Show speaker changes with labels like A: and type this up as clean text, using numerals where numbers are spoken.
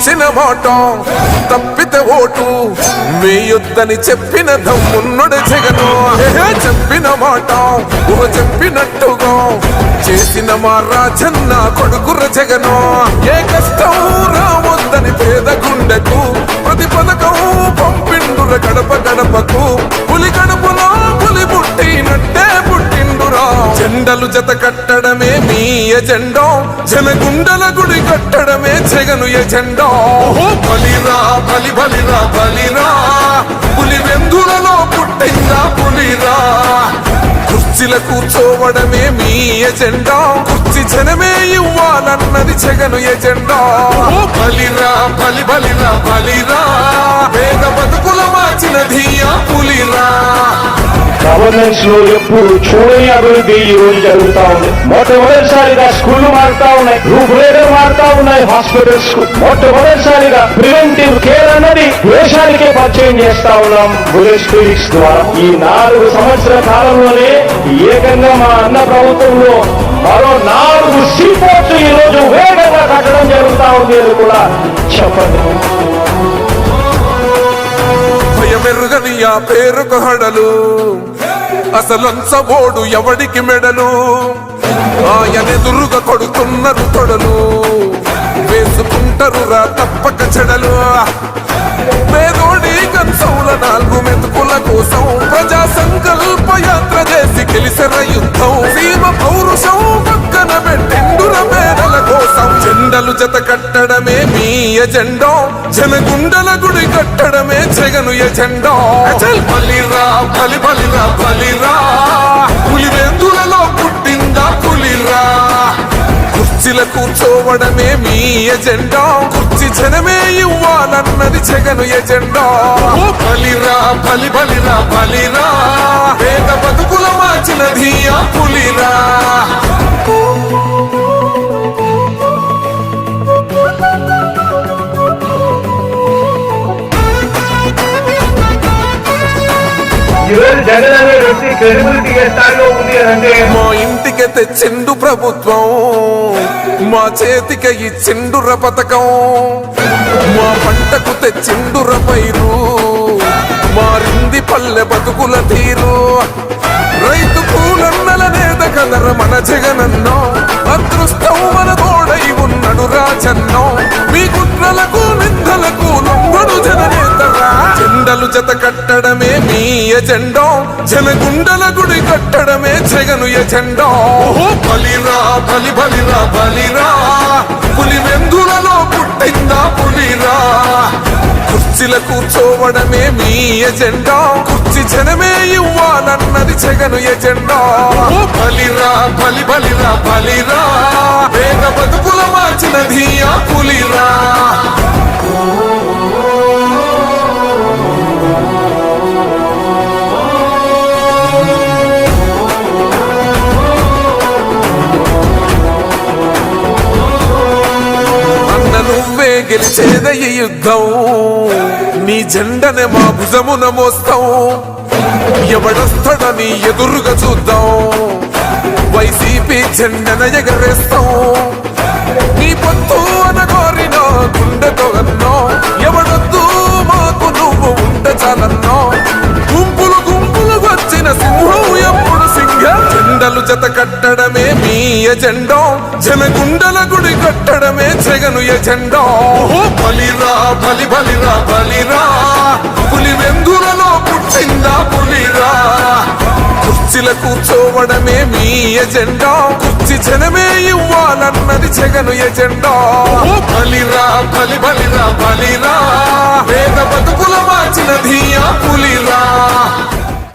A: ఇచ్చిన మాట తప్పితే ఓటు వేయొద్దని చెప్పిన దమ్మున్నడు జగను. చెప్పిన మాట చెప్పినట్టుగా చేసిన మా రాజన్న కొడుకుర జగను. ఏ కష్టం రావద్దని పేద గుండెకు ప్రతి పథకం పంపిండుర గడప గడపకు. పులి గడపలో పులి పుట్టినట్టే పుట్టిండురా. జెండలు జత కట్టడమే మీ ఎజెండా, జనగుండల గుడి కట్టడమే జగను ఎజెండా. బలిరా బలి బలిరా బలిరా, పులి వెందులలో పుట్టిందా పులిరా. కుర్చీల కూర్చోవడమే మీ ఎజెండా, కుర్చీ జనమే ఇవ్వాలన్నది జగను ఎజెండా. బలిరా బలి బలిరా బలిరా, పేద బతుకుల మార్చినది ఆ పులిరా.
B: గవర్నెన్స్ లో ఎప్పుడు చూడని అభివృద్ధి ఈ రోజు జరుగుతా ఉంది. మొట్టమొదటిసారిగా స్కూళ్లు మారుతా ఉన్నాయి, రూపురేఖలు మారుతా ఉన్నాయి. హాస్పిటల్స్ మొట్టమొదటిసారిగా ప్రివెంటివ్ కేర్ అన్నది దేశానికే పరిచయం చేస్తా ఉన్నాం బుల్లెట్ క్లినిక్స్ ద్వారా. ఈ 4 సంవత్సరాల కాలంలోనే ఏకంగా మా అన్న ప్రభుత్వంలో మరో 4 సీపోర్ట్స్ ఈ రోజు వేగంగా కట్టడం జరుగుతా ఉంది అని కూడా చెప్పండి.
A: భయమెరుగని ఆ పేరుకు హడలు, అసలంచబోడు ఎవడికి మెడలు. ఆయనెదురుగా కొడుతున్నారు తొడలు, వేసుకుంటారు రా తప్పక చెడలు. పేదోడి కంచంల 4 మెతుకుల కోసం ప్రజా సంకల్ప యాత్ర చేసి గెలిసిన యుద్ధం. సీమ పౌరుషం పక్కన పెట్టిండుర పేదల కోసం. జెండలు జత కట్టడమే మీ ఎజెండా, జనగుండల గుడి కట్టడమే జగను ఎజెండా. బలిరా బలి బలిరా బలిరా, పులి వెందులలో పుట్టిందా పులిరా. కుర్చీల కూర్చోవడమే మీ ఎజెండా, కుర్చీ జనమే ఇవ్వాలన్నది జగను ఎజెండా. బలిరా బలి బలిరా బలిరా, పేద బతుకుల మార్చినది ఆ పులిరా.
B: జగన్ అనే వ్యక్తి క్రెడిబిలిటీ ఏ స్థాయిలో ఉంది అంటే
A: మా ఇంటికి తెచ్చిండు ప్రభుత్వం, మా చేతికి ఇచ్చిండుర పథకం. మా పంటకు తెచ్చిండుర పైరు, మారింది పల్లె బతుకుల తీరు. రైతు కూలన్నల నేత కదర మన జగనన్నో, అదృష్టం మన తోడై ఉన్నడు రాజన్నో. మీ కుట్రలకు నిందలకు లొంగడు జననేతరా. జెండలు జత కట్టడమే మీ ఎజెండా, జనగుండల గుడి కట్టడమే జగను ఎజెండా. బలిరా బలి బలిరా బలిరా, పులి వెందులలో పుట్టిందా పులిరా. కుర్చీల కూర్చోవడమే మీ ఎజెండా, కుర్చీ జనమే ఇవ్వాలన్నది జగను ఎజెండా. బలిరా బలి బలిరా బలిరా, పేద బతుకుల మార్చినది ఆ పులిరా. నువ్వే గెలిచేద ఈ యుద్ధం, నీ జెండనే మా భుజమున మోస్తాం. ఎవడొస్తాడని ఎదురుగా చూద్దాం, వైసీపీ జెండన ఎగరేస్తాం. నీ పొత్తు అనగోరిన గుండెతో అన్నో, ఎవడొద్దు మాకు నువ్వు ఉంటే చాలన్నో. గుంపులు గుంపులు వచ్చిన సింహం ఎప్పుడు సింహం. జెండలు జత కట్టడమే మీ ఎజెండా, జనగుండల గుడి కట్టడమే జగను ఎజెండా. బలిరా బలి బలిరా బలిరా, పులి వెందులలో పుట్టిందా పులిరా. కుర్చీల కూర్చోవడమే మీ ఎజెండా, కుర్చీ జనమే ఇవ్వాలన్నది జగను ఎజెండా. బలిరా బలి బలిరా బలిరా, పేద బతుకుల మార్చినది ఆ పులిరా.